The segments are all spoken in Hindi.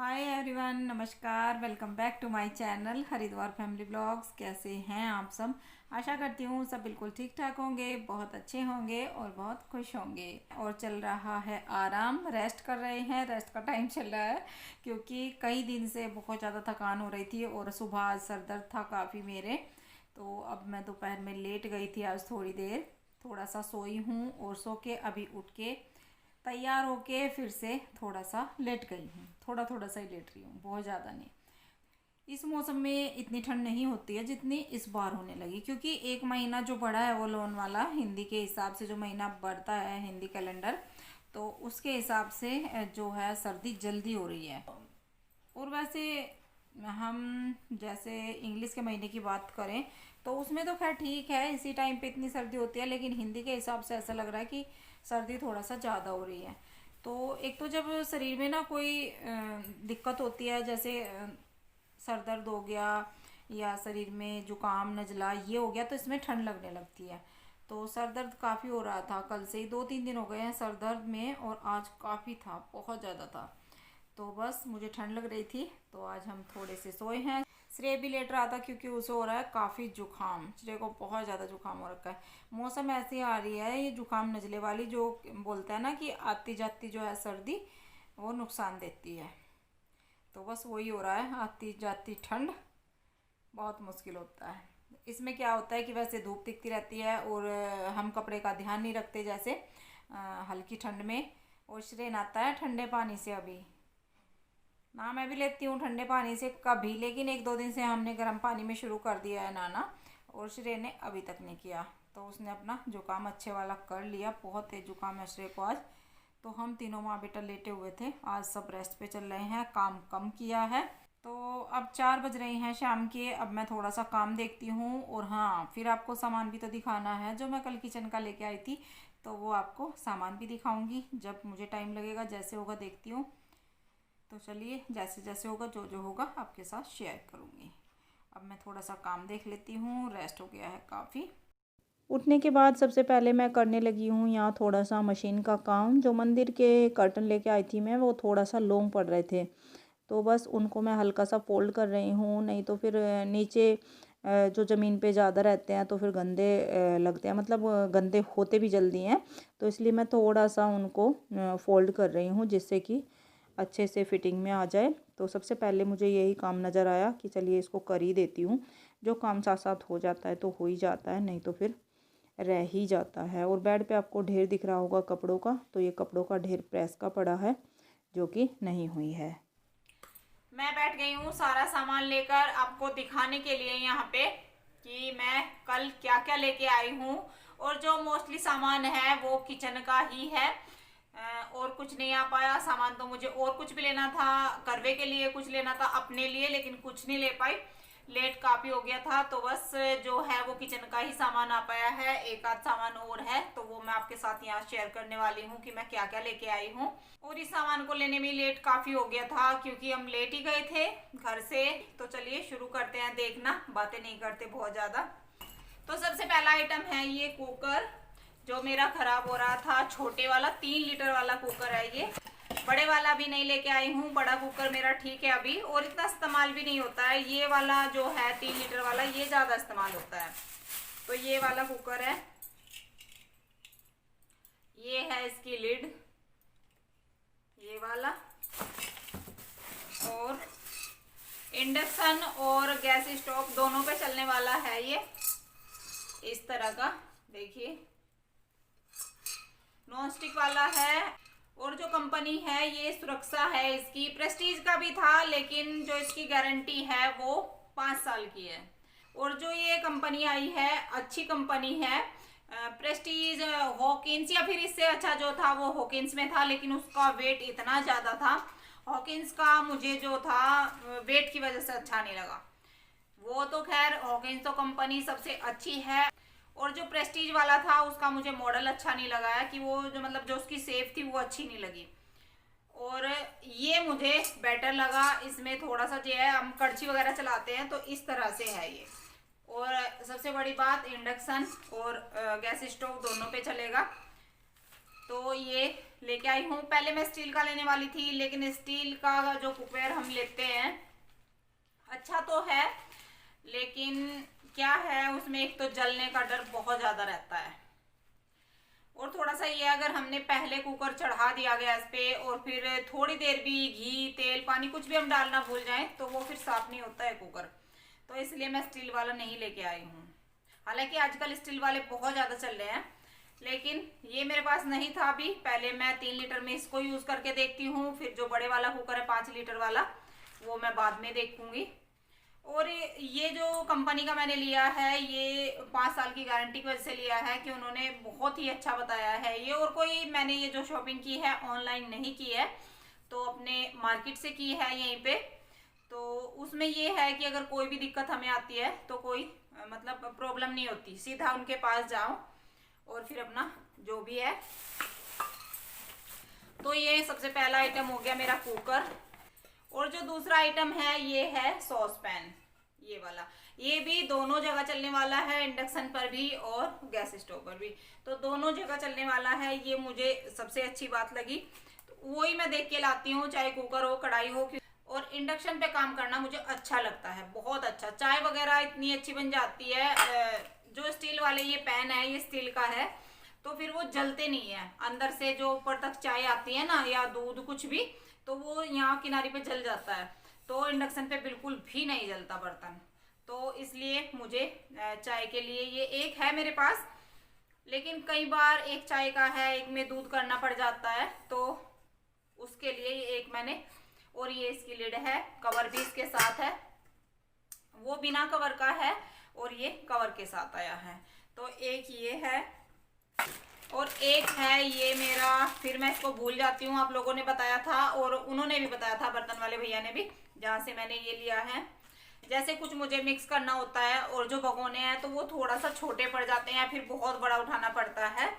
हाय एवरीवन, नमस्कार। Welcome back to my channel Haridwar family blogs. कैसे हैं आप सब? आशा करती हूँ सब बिल्कुल ठीक ठाक होंगे, बहुत अच्छे होंगे और बहुत खुश होंगे। और चल रहा है आराम, रेस्ट कर रहे हैं, रेस्ट का टाइम चल रहा है क्योंकि कई दिन से बहुत ज़्यादा थकान हो रही थी और सुबह आज सर दर्द था काफ़ी मेरे। तो अब मैं दोपहर में लेट गई थी आज थोड़ी देर, थोड़ा सा सोई हूँ और सो के अभी उठ के तैयार होके फिर से थोड़ा सा लेट गई हूँ। थोड़ा थोड़ा सा ही लेट रही हूँ, बहुत ज़्यादा नहीं। इस मौसम में इतनी ठंड नहीं होती है जितनी इस बार होने लगी, क्योंकि एक महीना जो बढ़ा है वो लोन वाला हिंदी के हिसाब से जो महीना बढ़ता है हिंदी कैलेंडर, तो उसके हिसाब से जो है सर्दी जल्दी हो रही है। और वैसे हम जैसे इंग्लिश के महीने की बात करें तो उसमें तो खैर ठीक है, इसी टाइम पे इतनी सर्दी होती है, लेकिन हिंदी के हिसाब से ऐसा लग रहा है कि सर्दी थोड़ा सा ज़्यादा हो रही है। तो एक तो जब शरीर में ना कोई दिक्कत होती है, जैसे सर दर्द हो गया या शरीर में जुकाम नज़ला ये हो गया, तो इसमें ठंड लगने लगती है। तो सर दर्द काफ़ी हो रहा था, कल से ही 2-3 दिन हो गए हैं सर दर्द में, और आज काफ़ी था, बहुत ज़्यादा था। तो बस मुझे ठंड लग रही थी तो आज हम थोड़े से सोए हैं। श्रेय भी लेट रहा था क्योंकि उसे हो रहा है काफ़ी जुकाम, श्रेय को बहुत ज़्यादा जुकाम हो रखा है। मौसम ऐसी आ रही है ये जुकाम नज़ले वाली, जो बोलता है ना कि आती जाती जो है सर्दी वो नुकसान देती है। तो बस वही हो रहा है, आती जाती ठंड बहुत मुश्किल होता है। इसमें क्या होता है कि वैसे धूप दिखती रहती है और हम कपड़े का ध्यान नहीं रखते, जैसे हल्की ठंड में। और श्रेय नहाता है ठंडे पानी से अभी ना, मैं भी लेती हूँ ठंडे पानी से कभी, लेकिन 1-2 दिन से हमने गर्म पानी में शुरू कर दिया है नहाना, और श्रेय ने अभी तक नहीं किया। तो उसने अपना जुकाम अच्छे वाला कर लिया, बहुत तेज जुकाम है श्रेय को आज। तो हम तीनों माँ बेटा लेटे हुए थे, आज सब रेस्ट पे चल रहे हैं, काम कम किया है। तो अब 4 बज रहे हैं शाम के, अब मैं थोड़ा सा काम देखती हूँ। और हाँ, फिर आपको सामान भी तो दिखाना है जो मैं कल किचन का लेके आई थी, तो वो आपको सामान भी दिखाऊंगी जब मुझे टाइम लगेगा, जैसे होगा देखती हूँ। तो चलिए, जैसे जैसे होगा जो जो होगा आपके साथ शेयर करूँगी। अब मैं थोड़ा सा काम देख लेती हूँ, रेस्ट हो गया है काफ़ी। उठने के बाद सबसे पहले मैं करने लगी हूँ यहाँ थोड़ा सा मशीन का काम। जो मंदिर के कर्टन लेके आई थी मैं, वो थोड़ा सा लॉन्ग पड़ रहे थे, तो बस उनको मैं हल्का सा फोल्ड कर रही हूँ। नहीं तो फिर नीचे जो ज़मीन पे ज़्यादा रहते हैं तो फिर गंदे लगते हैं, मतलब गंदे होते भी जल्दी हैं। तो इसलिए मैं थोड़ा सा उनको फोल्ड कर रही हूँ जिससे कि अच्छे से फिटिंग में आ जाए। तो सबसे पहले मुझे यही काम नज़र आया कि चलिए इसको कर ही देती हूँ। जो काम साथ साथ हो जाता है तो हो ही जाता है, नहीं तो फिर रह ही जाता है। और बेड पे आपको ढेर दिख रहा होगा कपड़ों का, तो ये कपड़ों का ढेर प्रेस का पड़ा है जो कि नहीं हुई है। मैं बैठ गई हूँ सारा सामान लेकर आपको दिखाने के लिए यहाँ पे कि मैं कल क्या क्या लेके आई हूँ। और जो मोस्टली सामान है वो किचन का ही है, और कुछ नहीं आ पाया सामान। तो मुझे और कुछ भी लेना था, करवे के लिए कुछ लेना था अपने लिए, लेकिन कुछ नहीं ले पाई, लेट काफ़ी हो गया था। तो बस जो है वो किचन का ही सामान आ पाया है, एक आध सामान और है, तो वो मैं आपके साथ यहाँ शेयर करने वाली हूँ कि मैं क्या क्या लेके आई हूँ। और इस सामान को लेने में लेट काफ़ी हो गया था क्योंकि हम लेट ही गए थे घर से। तो चलिए शुरू करते हैं, देखना बातें नहीं करते बहुत ज़्यादा। तो सबसे पहला आइटम है ये कुकर, जो मेरा खराब हो रहा था। छोटे वाला 3 लीटर वाला कुकर है ये, बड़े वाला भी नहीं लेके आई हूँ। बड़ा कुकर मेरा ठीक है अभी, और इतना इस्तेमाल भी नहीं होता है। ये वाला जो है 3 लीटर वाला, ये ज़्यादा इस्तेमाल होता है। तो ये वाला कुकर है, ये है इसकी लिड, ये वाला। और इंडक्शन और गैस स्टोव दोनों पे चलने वाला है ये, इस तरह का देखिए, नॉन स्टिक वाला है। और जो कंपनी है ये सुरक्षा है इसकी, प्रेस्टीज का भी था लेकिन जो इसकी गारंटी है वो 5 साल की है। और जो ये कंपनी आई है अच्छी कंपनी है, प्रेस्टीज हॉकिंस, या फिर इससे अच्छा जो था वो हॉकिंस में था, लेकिन उसका वेट इतना ज़्यादा था। हॉकिंस का मुझे जो था वेट की वजह से अच्छा नहीं लगा। वो तो खैर हॉकिंस तो कंपनी सबसे अच्छी है। और जो प्रेस्टीज वाला था उसका मुझे मॉडल अच्छा नहीं लगा है, कि वो जो मतलब जो उसकी सेफ थी वो अच्छी नहीं लगी। और ये मुझे बेटर लगा, इसमें थोड़ा सा जो है हम कड़छी वगैरह चलाते हैं तो इस तरह से है ये। और सबसे बड़ी बात, इंडक्शन और गैस स्टोव दोनों पे चलेगा। तो ये लेके आई हूँ। पहले मैं स्टील का लेने वाली थी, लेकिन स्टील का जो कुकवेयर हम लेते हैं अच्छा तो है, लेकिन क्या है उसमें एक तो जलने का डर बहुत ज़्यादा रहता है, और थोड़ा सा ये अगर हमने पहले कुकर चढ़ा दिया गैस पे और फिर थोड़ी देर भी घी तेल पानी कुछ भी हम डालना भूल जाएं तो वो फिर साफ नहीं होता है कुकर। तो इसलिए मैं स्टील वाला नहीं लेके आई हूँ। हालांकि आजकल स्टील वाले बहुत ज़्यादा चल रहे हैं, लेकिन ये मेरे पास नहीं था अभी। पहले मैं 3 लीटर में इसको यूज़ करके देखती हूँ, फिर जो बड़े वाला कुकर है 5 लीटर वाला वो मैं बाद में देखूँगी। और ये जो कंपनी का मैंने लिया है ये 5 साल की गारंटी की वजह से लिया है कि उन्होंने बहुत ही अच्छा बताया है ये। और कोई मैंने ये जो शॉपिंग की है ऑनलाइन नहीं की है, तो अपने मार्केट से की है यहीं पे। तो उसमें ये है कि अगर कोई भी दिक्कत हमें आती है तो कोई मतलब प्रॉब्लम नहीं होती, सीधा उनके पास जाओ और फिर अपना जो भी है। तो ये सबसे पहला आइटम हो गया मेरा कुकर। और जो दूसरा आइटम है ये है सॉस पैन, ये वाला। ये भी दोनों जगह चलने वाला है, इंडक्शन पर भी और गैस स्टोव पर भी, तो दोनों जगह चलने वाला है। ये मुझे सबसे अच्छी बात लगी, तो वही मैं देख के लाती हूँ, चाहे कुकर हो कढ़ाई हो। और इंडक्शन पे काम करना मुझे अच्छा लगता है, बहुत अच्छा। चाय वगैरह इतनी अच्छी बन जाती है। जो स्टील वाले ये पैन है ये स्टील का है, तो फिर वो जलते नहीं है अंदर से, जो ऊपर तक चाय आती है ना या दूध कुछ भी, तो वो यहाँ किनारे पे जल जाता है। तो इंडक्शन पे बिल्कुल भी नहीं जलता बर्तन। तो इसलिए मुझे चाय के लिए ये एक है मेरे पास, लेकिन कई बार एक चाय का है एक में दूध करना पड़ जाता है, तो उसके लिए ये एक मैंने। और ये इसकी लिड है, कवर भी इसके साथ है, वो बिना कवर का है और ये कवर के साथ आया है। तो एक ये है और एक है ये मेरा, फिर मैं इसको भूल जाती हूँ। आप लोगों ने बताया था और उन्होंने भी बताया था, बर्तन वाले भैया ने भी, जहाँ से मैंने ये लिया है। जैसे कुछ मुझे मिक्स करना होता है और जो भगोने हैं तो वो थोड़ा सा छोटे पड़ जाते हैं, फिर बहुत बड़ा उठाना पड़ता है,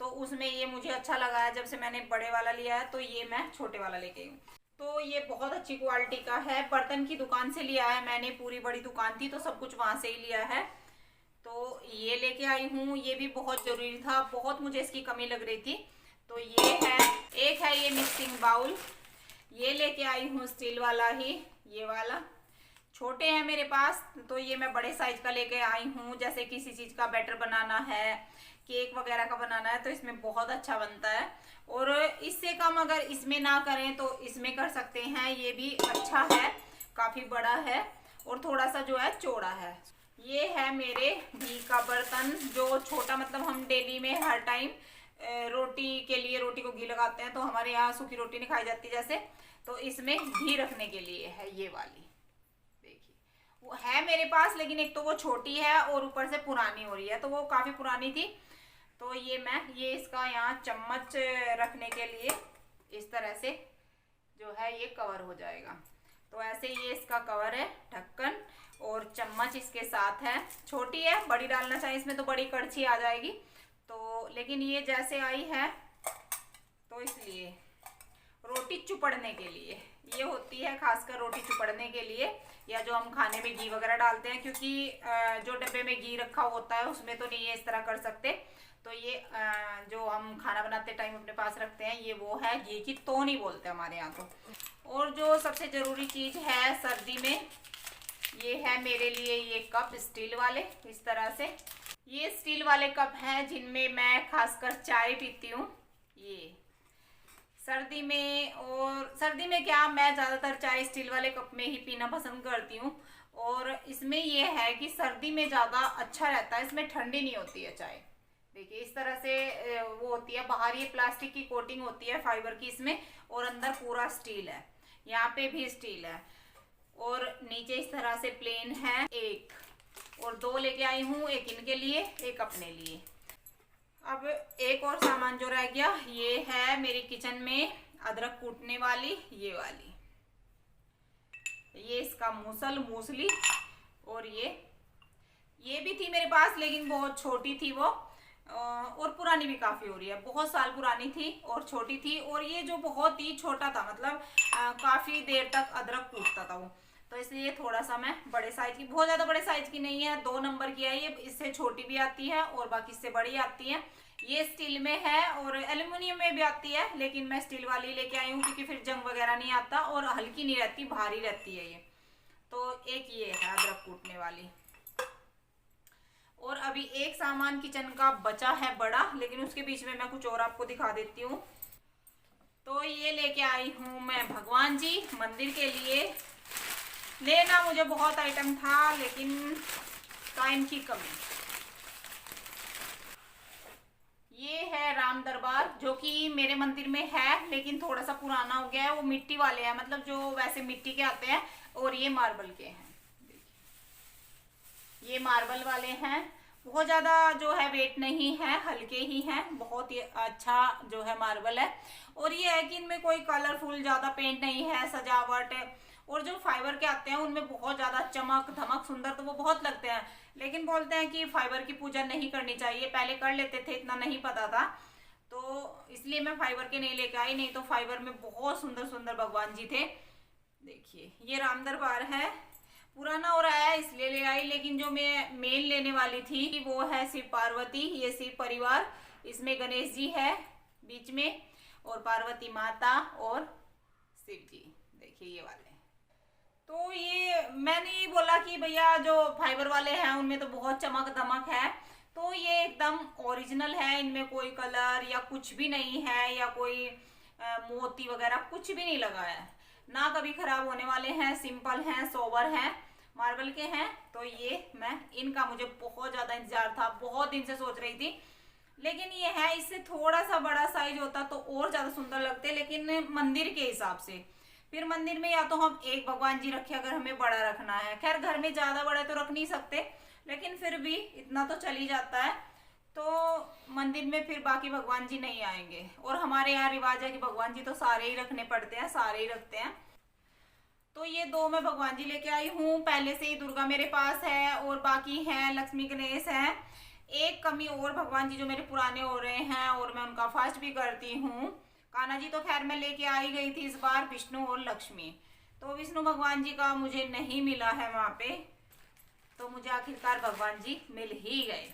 तो उसमें ये मुझे अच्छा लगा है। जब से मैंने बड़े वाला लिया है तो ये मैं छोटे वाला लेके हूँ। तो ये बहुत अच्छी क्वालिटी का है, बर्तन की दुकान से लिया है मैंने, पूरी बड़ी दुकान थी तो सब कुछ वहाँ से ही लिया है। तो ये लेके आई हूँ, ये भी बहुत ज़रूरी था, बहुत मुझे इसकी कमी लग रही थी। तो ये है, एक है ये मिक्सिंग बाउल, ये लेके आई हूँ स्टील वाला ही, ये वाला। छोटे हैं मेरे पास, तो ये मैं बड़े साइज का लेके आई हूँ। जैसे किसी चीज़ का बैटर बनाना है, केक वगैरह का बनाना है, तो इसमें बहुत अच्छा बनता है। और इससे कम अगर इसमें ना करें तो इसमें कर सकते हैं, ये भी अच्छा है, काफ़ी बड़ा है और थोड़ा सा जो है चौड़ा है। ये है मेरे घी का बर्तन, जो छोटा, मतलब हम डेली में हर टाइम रोटी के लिए, रोटी को घी लगाते हैं, तो हमारे यहाँ सूखी रोटी नहीं खाई जाती जैसे, तो इसमें घी रखने के लिए है ये वाली। देखिए वो है मेरे पास, लेकिन एक तो वो छोटी है और ऊपर से पुरानी हो रही है, तो वो काफ़ी पुरानी थी। तो ये मैं, ये इसका यहाँ चम्मच रखने के लिए इस तरह से जो है ये कवर हो जाएगा। तो ऐसे ये इसका कवर है, ढक्कन, और चम्मच इसके साथ है। छोटी है, बड़ी डालना चाहिए इसमें तो बड़ी कड़छी आ जाएगी, तो लेकिन ये जैसे आई है तो इसलिए रोटी चुपड़ने के लिए ये होती है, खासकर रोटी चुपड़ने के लिए, या जो हम खाने में घी वगैरह डालते हैं, क्योंकि जो डब्बे में घी रखा होता है उसमें तो नहीं ये इस तरह कर सकते। तो ये जो हम खाना बनाते टाइम अपने पास रखते हैं, ये वो है, घी की तोनी बोलते हैं हमारे यहाँ तो। और जो सबसे ज़रूरी चीज़ है सर्दी में, ये है मेरे लिए ये कप, स्टील वाले, इस तरह से। ये स्टील वाले कप हैं जिनमें मैं खासकर चाय पीती हूँ। ये सर्दी में, और सर्दी में क्या, मैं ज़्यादातर चाय स्टील वाले कप में ही पीना पसंद करती हूँ। और इसमें ये है कि सर्दी में ज़्यादा अच्छा रहता है, इसमें ठंडी नहीं होती है चाय। देखिए इस तरह से वो होती है, बाहर ये प्लास्टिक की कोटिंग होती है फाइबर की इसमें, और अंदर पूरा स्टील है, यहाँ पे भी स्टील है, और नीचे इस तरह से प्लेन है। एक और दो लेके आई हूँ, एक इनके लिए एक अपने लिए। अब एक और सामान जो रह गया, ये है मेरी किचन में अदरक कूटने वाली, ये वाली, ये इसका मूसली। और ये भी थी मेरे पास, लेकिन बहुत छोटी थी वो, और पुरानी भी काफ़ी हो रही है, बहुत साल पुरानी थी और छोटी थी। और ये जो बहुत ही छोटा था, मतलब काफ़ी देर तक अदरक कूटता था वो, तो इसलिए थोड़ा सा मैं बड़े साइज की, बहुत ज़्यादा बड़े साइज की नहीं है, 2 नंबर की है ये, इससे छोटी भी आती है और बाकी इससे बड़ी आती है। ये स्टील में है और एल्युमिनियम में भी आती है, लेकिन मैं स्टील वाली लेके आई हूँ क्योंकि फिर जंग वगैरह नहीं आता और हल्की नहीं रहती, भारी रहती है ये। तो एक ये है अदरक कूटने वाली। और अभी एक सामान किचन का बचा है बड़ा, लेकिन उसके बीच में मैं कुछ और आपको दिखा देती हूँ। तो ये लेके आई हूँ मैं भगवान जी मंदिर के लिए। लेना मुझे बहुत आइटम था, लेकिन टाइम की कमी। ये है राम दरबार, जो कि मेरे मंदिर में है लेकिन थोड़ा सा पुराना हो गया है। वो मिट्टी वाले हैं, मतलब जो वैसे मिट्टी के आते हैं, और ये मार्बल के हैं। ये मार्बल वाले हैं। बहुत ज़्यादा जो है वेट नहीं है, हल्के ही हैं। बहुत ही अच्छा जो है मार्बल है। और ये है कि इनमें कोई कलरफुल ज़्यादा पेंट नहीं है, सजावट। और जो फाइबर के आते हैं उनमें बहुत ज़्यादा चमक धमक सुंदर तो वो बहुत लगते हैं, लेकिन बोलते हैं कि फाइबर की पूजा नहीं करनी चाहिए। पहले कर लेते थे, इतना नहीं पता था, तो इसलिए मैं फाइबर के नहीं लेके आई। नहीं तो फाइबर में बहुत सुंदर सुंदर भगवान जी थे। देखिए ये राम दरबार है, पुराना हो रहा है इसलिए ले आई। लेकिन जो मैं मेन लेने वाली थी वो है शिव पार्वती। ये शिव परिवार, इसमें गणेश जी है बीच में और पार्वती माता और शिव जी। देखिए ये वाले। तो ये मैंने ये बोला कि भैया जो फाइबर वाले हैं उनमें तो बहुत चमक दमक है, तो ये एकदम ओरिजिनल है। इनमें कोई कलर या कुछ भी नहीं है, या कोई मोती वगैरह कुछ भी नहीं लगा है, ना कभी खराब होने वाले हैं। सिंपल हैं, सोबर हैं, मार्बल के हैं। तो ये मैं इनका मुझे बहुत ज्यादा इंतजार था, बहुत दिन से सोच रही थी। लेकिन ये है, इससे थोड़ा सा बड़ा साइज होता तो और ज्यादा सुंदर लगते, लेकिन मंदिर के हिसाब से। फिर मंदिर में या तो हम एक भगवान जी रखे अगर हमें बड़ा रखना है। खैर घर में ज्यादा बड़ा तो रख नहीं सकते, लेकिन फिर भी इतना तो चल ही जाता है। तो मंदिर में फिर बाकी भगवान जी नहीं आएंगे। और हमारे यहाँ रिवाज है कि भगवान जी तो सारे ही रखने पड़ते हैं, सारे ही रखते हैं। तो ये दो मैं भगवान जी लेके आई हूँ। पहले से ही दुर्गा मेरे पास है और बाकी है लक्ष्मी गणेश है। एक कमी और भगवान जी जो मेरे पुराने हो रहे हैं और मैं उनका फास्ट भी करती हूँ। कान्हा जी तो खैर मैं लेके आई गई थी इस बार, विष्णु और लक्ष्मी। तो विष्णु भगवान जी का मुझे नहीं मिला है वहां पे, तो मुझे आखिरकार भगवान जी मिल ही गए।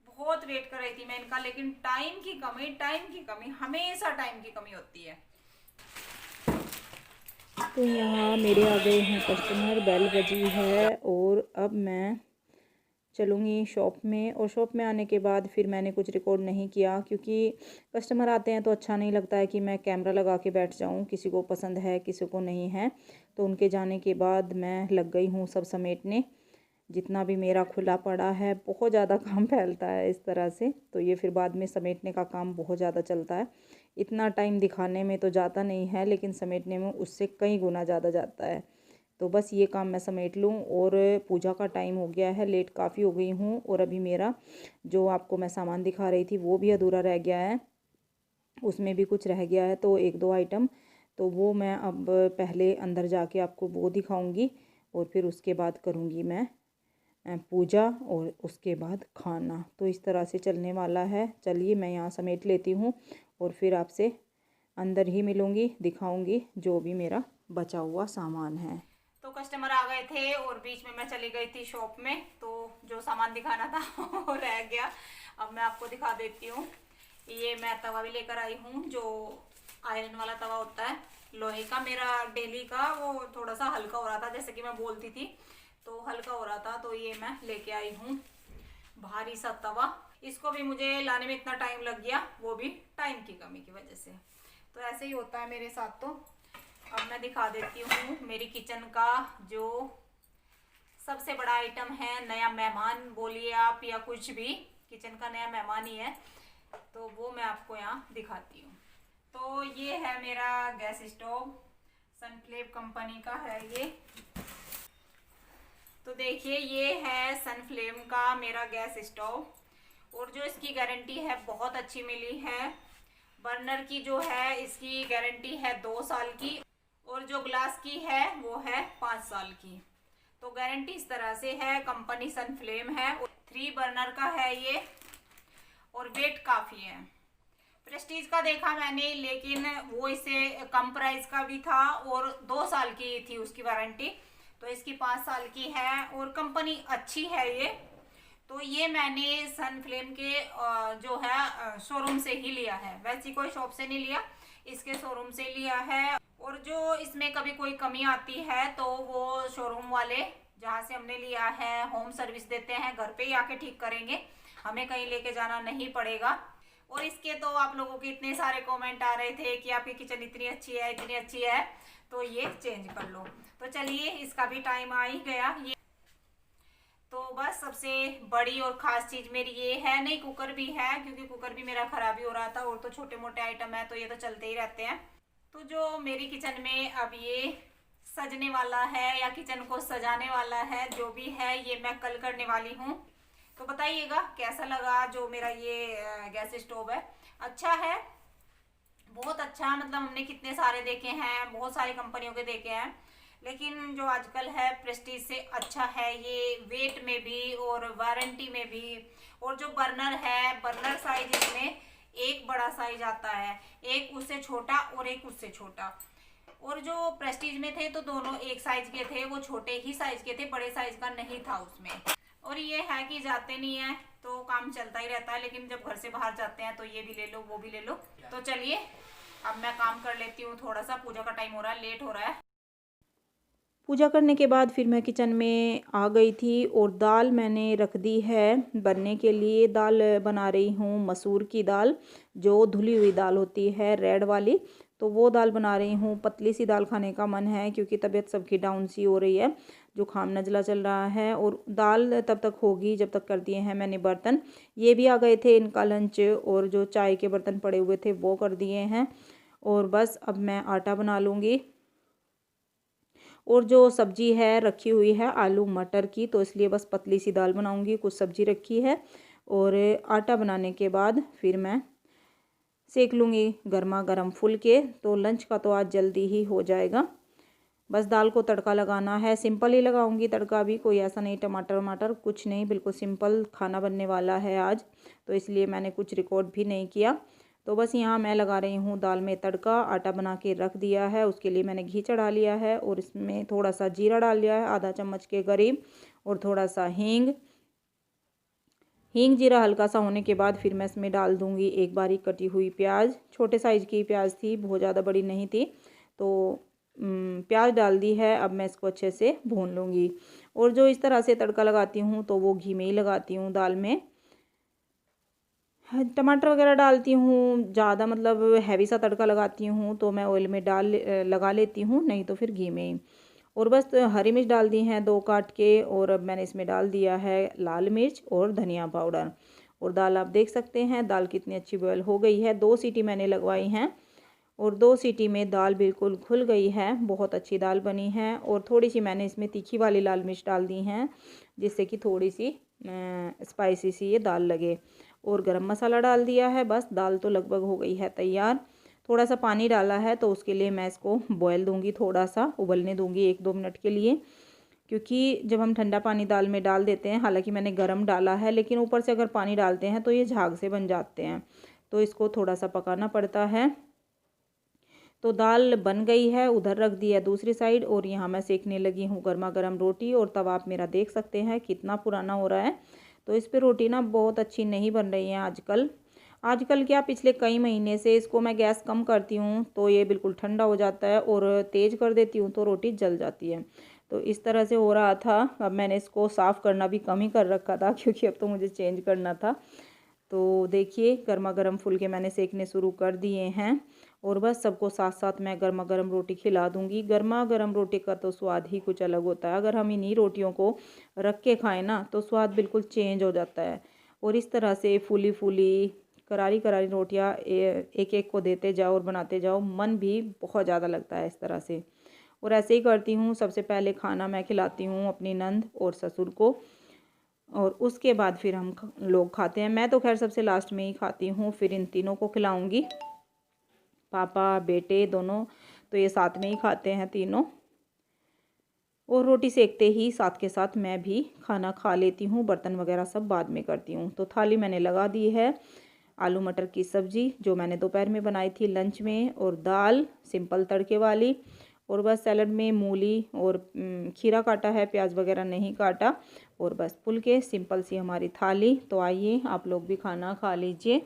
बहुत वेट कर रही थी मैं इनका, लेकिन टाइम की कमी, टाइम की कमी, हमेशा टाइम की कमी होती है। तो यहाँ मेरे आ गए हैं कस्टमर, बेल बजी है और अब मैं चलूँगी शॉप में। और शॉप में आने के बाद फिर मैंने कुछ रिकॉर्ड नहीं किया, क्योंकि कस्टमर आते हैं तो अच्छा नहीं लगता है कि मैं कैमरा लगा के बैठ जाऊँ। किसी को पसंद है, किसी को नहीं है। तो उनके जाने के बाद मैं लग गई हूँ सब समेटने। जितना भी मेरा खुला पड़ा है, बहुत ज़्यादा काम फैलता है इस तरह से, तो ये फिर बाद में समेटने का काम बहुत ज़्यादा चलता है। इतना टाइम दिखाने में तो जाता नहीं है, लेकिन समेटने में उससे कई गुना ज़्यादा जाता है। तो बस ये काम मैं समेट लूँ। और पूजा का टाइम हो गया है, लेट काफ़ी हो गई हूँ। और अभी मेरा जो आपको मैं सामान दिखा रही थी वो भी अधूरा रह गया है, उसमें भी कुछ रह गया है, तो एक दो आइटम। तो वो मैं अब पहले अंदर जाके आपको वो दिखाऊंगी और फिर उसके बाद करूँगी मैं पूजा और उसके बाद खाना। तो इस तरह से चलने वाला है। चलिए मैं यहाँ समेट लेती हूँ और फिर आपसे अंदर ही मिलूँगी, दिखाऊँगी जो भी मेरा बचा हुआ सामान है। तो कस्टमर आ गए थे और बीच में मैं चली गई थी शॉप में, तो जो सामान दिखाना था वो रह गया। अब मैं आपको दिखा देती हूँ। ये मैं तवा भी लेकर आई हूँ, जो आयरन वाला तवा होता है लोहे का। मेरा डेली का वो थोड़ा सा हल्का हो रहा था, जैसे कि मैं बोलती थी, तो हल्का हो रहा था, तो ये मैं लेके आई हूँ भारी सा तवा। इसको भी मुझे लाने में इतना टाइम लग गया, वो भी टाइम की कमी की वजह से। तो ऐसे ही होता है मेरे साथ। तो अब मैं दिखा देती हूँ मेरी किचन का जो सबसे बड़ा आइटम है। नया मेहमान बोलिए आप या कुछ भी, किचन का नया मेहमान ही है, तो वो मैं आपको यहाँ दिखाती हूँ। तो ये है मेरा गैस स्टोव, सनफ्लेम कंपनी का है ये। तो देखिए ये है सनफ्लेम का मेरा गैस स्टोव, और जो इसकी गारंटी है बहुत अच्छी मिली है। बर्नर की जो है इसकी गारंटी है 2 साल की, और जो ग्लास की है वो है 5 साल की। तो गारंटी इस तरह से है। कंपनी सनफ्लेम है, 3 बर्नर का है ये, और वेट काफ़ी है। प्रेस्टीज का देखा मैंने, लेकिन वो इससे कम प्राइस का भी था और 2 साल की थी उसकी वारंटी, तो इसकी 5 साल की है और कंपनी अच्छी है ये। तो ये मैंने सनफ्लेम के जो है शोरूम से ही लिया है, वैसी कोई शॉप से नहीं लिया, इसके शोरूम से लिया है। और जो इसमें कभी कोई कमी आती है तो वो शोरूम वाले जहाँ से हमने लिया है होम सर्विस देते हैं, घर पे ही आके ठीक करेंगे, हमें कहीं लेके जाना नहीं पड़ेगा। और इसके तो आप लोगों के इतने सारे कमेंट आ रहे थे कि आपकी किचन इतनी अच्छी है, इतनी अच्छी है, तो ये चेंज कर लो। तो चलिए इसका भी टाइम आ ही गया। ये तो बस सबसे बड़ी और खास चीज मेरी ये है, नहीं कुकर भी है, क्योंकि कुकर भी मेरा खराब ही हो रहा था, और तो छोटे मोटे आइटम है तो ये तो चलते ही रहते हैं। तो जो मेरी किचन में अब ये सजने वाला है या किचन को सजाने वाला है, जो भी है ये मैं कल करने वाली हूँ। तो बताइएगा कैसा लगा जो मेरा ये गैस स्टोव है। अच्छा है, बहुत अच्छा, मतलब हमने कितने सारे देखे हैं, बहुत सारी कंपनियों के देखे हैं, लेकिन जो आजकल है प्रेस्टीज से अच्छा है ये, वेट में भी और वारंटी में भी। और जो बर्नर है, बर्नर साइज इसमें एक बड़ा साइज आता है, एक उससे छोटा और एक उससे छोटा। और जो प्रेस्टीज में थे तो दोनों एक साइज के थे, वो छोटे ही साइज के थे, बड़े साइज का नहीं था उसमें। और ये है कि जाते नहीं है तो काम चलता ही रहता है, लेकिन जब घर से बाहर जाते हैं तो ये भी ले लो वो भी ले लो। तो चलिए अब मैं काम कर लेती हूँ, थोड़ा सा पूजा का टाइम हो रहा है, लेट हो रहा है। पूजा करने के बाद फिर मैं किचन में आ गई थी और दाल मैंने रख दी है बनने के लिए। दाल बना रही हूँ मसूर की दाल, जो धुली हुई दाल होती है रेड वाली, तो वो दाल बना रही हूँ। पतली सी दाल खाने का मन है क्योंकि तबीयत सबकी डाउन सी हो रही है, जुकाम नज़ला चल रहा है। और दाल तब तक होगी जब तक कर दिए हैं मैंने बर्तन। ये भी आ गए थे इनका लंच, और जो चाय के बर्तन पड़े हुए थे वो कर दिए हैं। और बस अब मैं आटा बना लूँगी। और जो सब्जी है रखी हुई है आलू मटर की, तो इसलिए बस पतली सी दाल बनाऊंगी, कुछ सब्जी रखी है। और आटा बनाने के बाद फिर मैं सेक लूँगी गर्मा गर्म फुलके। तो लंच का तो आज जल्दी ही हो जाएगा। बस दाल को तड़का लगाना है, सिंपल ही लगाऊंगी तड़का भी, कोई ऐसा नहीं टमाटर वमाटर कुछ नहीं, बिल्कुल सिंपल खाना बनने वाला है आज, तो इसलिए मैंने कुछ रिकॉर्ड भी नहीं किया। तो बस यहाँ मैं लगा रही हूँ दाल में तड़का। आटा बना के रख दिया है, उसके लिए मैंने घी चढ़ा लिया है और इसमें थोड़ा सा जीरा डाल लिया है, आधा चम्मच के करीब, और थोड़ा सा हींग। हींग जीरा हल्का सा होने के बाद फिर मैं इसमें डाल दूँगी एक बारीक कटी हुई प्याज, छोटे साइज़ की प्याज थी, बहुत ज़्यादा बड़ी नहीं थी। तो प्याज डाल दी है। अब मैं इसको अच्छे से भून लूँगी। और जो इस तरह से तड़का लगाती हूँ तो वो घी में ही लगाती हूँ दाल में। टमाटर वगैरह डालती हूँ ज़्यादा, मतलब हैवी सा तड़का लगाती हूँ तो मैं ऑयल में लगा लेती हूँ, नहीं तो फिर घी में ही। और बस हरी मिर्च डाल दी हैं 2 काट के, और अब मैंने इसमें डाल दिया है लाल मिर्च और धनिया पाउडर। और दाल आप देख सकते हैं दाल कितनी अच्छी बॉयल हो गई है। 2 सीटी मैंने लगवाई हैं और 2 सीटी में दाल बिल्कुल घुल गई है, बहुत अच्छी दाल बनी है। और थोड़ी सी मैंने इसमें तीखी वाली लाल मिर्च डाल दी हैं, जिससे कि थोड़ी सी स्पाइसी सी ये दाल लगे। और गरम मसाला डाल दिया है। बस दाल तो लगभग हो गई है तैयार। थोड़ा सा पानी डाला है तो उसके लिए मैं इसको बॉयल दूंगी, थोड़ा सा उबलने दूंगी 1-2 मिनट के लिए, क्योंकि जब हम ठंडा पानी दाल में डाल देते हैं, हालांकि मैंने गरम डाला है, लेकिन ऊपर से अगर पानी डालते हैं तो ये झाग से बन जाते हैं, तो इसको थोड़ा सा पकाना पड़ता है। तो दाल बन गई है, उधर रख दी है दूसरी साइड, और यहाँ मैं सेकने लगी हूँ गर्मा गर्म रोटी। और तवा आप मेरा देख सकते हैं कितना पुराना हो रहा है, तो इस पे रोटी ना बहुत अच्छी नहीं बन रही है आजकल क्या, पिछले कई महीने से इसको मैं गैस कम करती हूँ तो ये बिल्कुल ठंडा हो जाता है, और तेज़ कर देती हूँ तो रोटी जल जाती है। तो इस तरह से हो रहा था। अब मैंने इसको साफ़ करना भी कम ही कर रखा था क्योंकि अब तो मुझे चेंज करना था। तो देखिए गर्मा गर्म फुलके मैंने सेकने शुरू कर दिए हैं। और बस सबको साथ साथ मैं गर्मा गर्म रोटी खिला दूंगी। गर्मा गर्म रोटी का तो स्वाद ही कुछ अलग होता है। अगर हम इन्हीं रोटियों को रख के खाएं ना तो स्वाद बिल्कुल चेंज हो जाता है। और इस तरह से फूली फूली करारी करारी रोटियां एक एक को देते जाओ और बनाते जाओ, मन भी बहुत ज़्यादा लगता है इस तरह से। और ऐसे ही करती हूँ, सबसे पहले खाना मैं खिलाती हूँ अपनी नंद और ससुर को, और उसके बाद फिर हम लोग खाते हैं। मैं तो खैर सबसे लास्ट में ही खाती हूँ, फिर इन तीनों को खिलाऊंगी, पापा बेटे दोनों, तो ये साथ में ही खाते हैं तीनों। और रोटी सेकते ही साथ के साथ मैं भी खाना खा लेती हूँ, बर्तन वगैरह सब बाद में करती हूँ। तो थाली मैंने लगा दी है, आलू मटर की सब्ज़ी जो मैंने दोपहर में बनाई थी लंच में, और दाल सिंपल तड़के वाली, और बस सैलड में मूली और खीरा काटा है, प्याज वगैरह नहीं काटा। और बस पुल के सिंपल सी हमारी थाली। तो आइए आप लोग भी खाना खा लीजिए।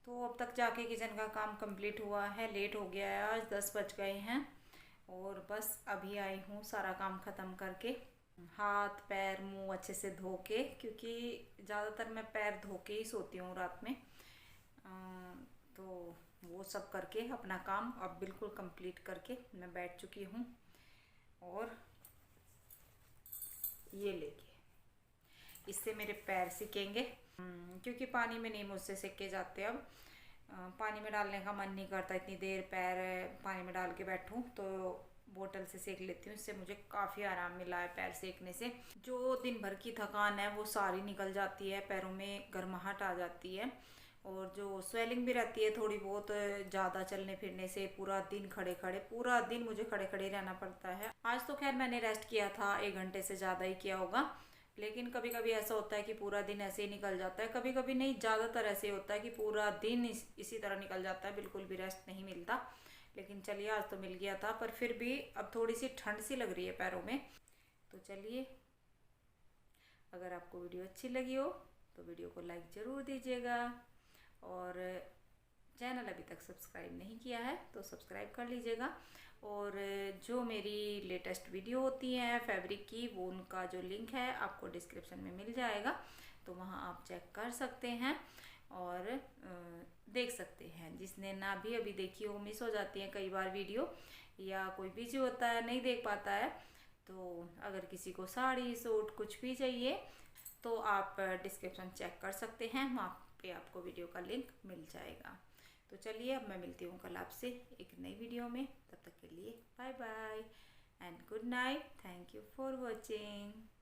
तो अब तक जाके किचन का काम कंप्लीट हुआ है, लेट हो गया है, आज 10 बज गए हैं और बस अभी आई हूँ सारा काम ख़त्म करके, हाथ पैर मुंह अच्छे से धो के, क्योंकि ज़्यादातर मैं पैर धो के ही सोती हूँ रात में। तो वो सब करके अपना काम अब बिल्कुल कंप्लीट करके मैं बैठ चुकी हूँ और ये लेके इससे मेरे पैर सिकेंगे, क्योंकि पानी में नहीं मुझसे सेके जाते। अब पानी में डालने का मन नहीं करता, इतनी देर पैर पानी में डाल के बैठूं, तो बोतल से सेक लेती हूँ। इससे मुझे काफ़ी आराम मिला है पैर सेकने से। जो दिन भर की थकान है वो सारी निकल जाती है, पैरों में गर्माहट आ जाती है और जो स्वेलिंग भी रहती है थोड़ी बहुत, ज़्यादा चलने फिरने से पूरा दिन पूरा दिन मुझे खड़े खड़े रहना पड़ता है। आज तो खैर मैंने रेस्ट किया था, 1 घंटे से ज़्यादा ही किया होगा, लेकिन कभी कभी ऐसा होता है कि पूरा दिन ऐसे ही निकल जाता है। कभी कभी नहीं, ज़्यादातर ऐसे होता है कि पूरा दिन इसी तरह निकल जाता है, बिल्कुल भी रेस्ट नहीं मिलता। लेकिन चलिए आज तो मिल गया था, पर फिर भी अब थोड़ी सी ठंड सी लग रही है पैरों में। तो चलिए, अगर आपको वीडियो अच्छी लगी हो तो वीडियो को लाइक ज़रूर दीजिएगा और चैनल अभी तक सब्सक्राइब नहीं किया है तो सब्सक्राइब कर लीजिएगा। और जो मेरी लेटेस्ट वीडियो होती हैं फैब्रिक की, वो उनका जो लिंक है आपको डिस्क्रिप्शन में मिल जाएगा, तो वहाँ आप चेक कर सकते हैं और देख सकते हैं। जिसने ना भी अभी देखी हो, मिस हो जाती है कई बार वीडियो, या कोई बिजी होता है नहीं देख पाता है, तो अगर किसी को साड़ी सूट कुछ भी चाहिए तो आप डिस्क्रिप्शन चेक कर सकते हैं, वहाँ पे आपको वीडियो का लिंक मिल जाएगा। तो चलिए, अब मैं मिलती हूँ कल आपसे एक नई वीडियो में। तब तक के लिए bye bye and good night. Thank you for watching.